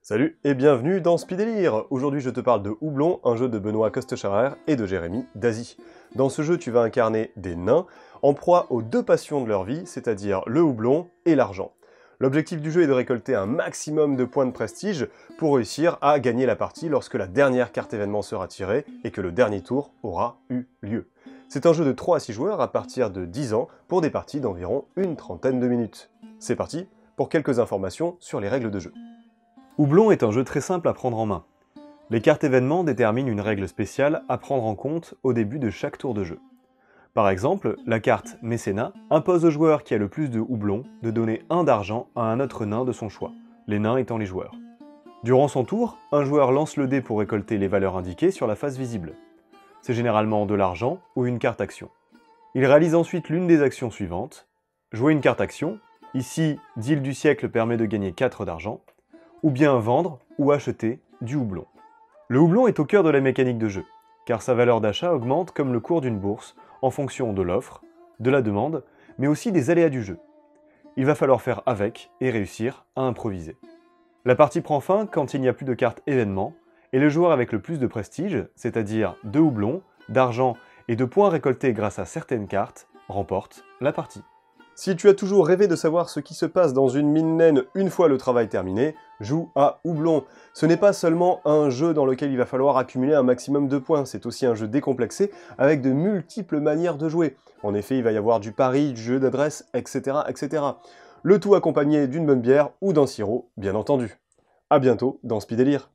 Salut et bienvenue dans Speedélire. Aujourd'hui je te parle de Houblon, un jeu de Benoît Costecharrer et de Jérémy Dazy. Dans ce jeu tu vas incarner des nains, en proie aux deux passions de leur vie, c'est-à-dire le houblon et l'argent. L'objectif du jeu est de récolter un maximum de points de prestige pour réussir à gagner la partie lorsque la dernière carte événement sera tirée et que le dernier tour aura eu lieu. C'est un jeu de 3 à 6 joueurs à partir de 10 ans pour des parties d'environ une trentaine de minutes. C'est parti pour quelques informations sur les règles de jeu. Houblon est un jeu très simple à prendre en main. Les cartes événements déterminent une règle spéciale à prendre en compte au début de chaque tour de jeu. Par exemple, la carte Mécénat impose au joueur qui a le plus de houblon de donner 1 d'argent à un autre nain de son choix, les nains étant les joueurs. Durant son tour, un joueur lance le dé pour récolter les valeurs indiquées sur la face visible. C'est généralement de l'argent ou une carte action. Il réalise ensuite l'une des actions suivantes. Jouer une carte action, ici, deal du siècle permet de gagner 4 d'argent, ou bien vendre ou acheter du houblon. Le houblon est au cœur de la mécanique de jeu, car sa valeur d'achat augmente comme le cours d'une bourse en fonction de l'offre, de la demande, mais aussi des aléas du jeu. Il va falloir faire avec et réussir à improviser. La partie prend fin quand il n'y a plus de cartes événements, et le joueur avec le plus de prestige, c'est-à-dire de houblon, d'argent et de points récoltés grâce à certaines cartes, remporte la partie. Si tu as toujours rêvé de savoir ce qui se passe dans une mine naine une fois le travail terminé, joue à Houblon. Ce n'est pas seulement un jeu dans lequel il va falloir accumuler un maximum de points, c'est aussi un jeu décomplexé avec de multiples manières de jouer. En effet, il va y avoir du pari, du jeu d'adresse, etc., etc. Le tout accompagné d'une bonne bière ou d'un sirop, bien entendu. A bientôt dans Speedélire.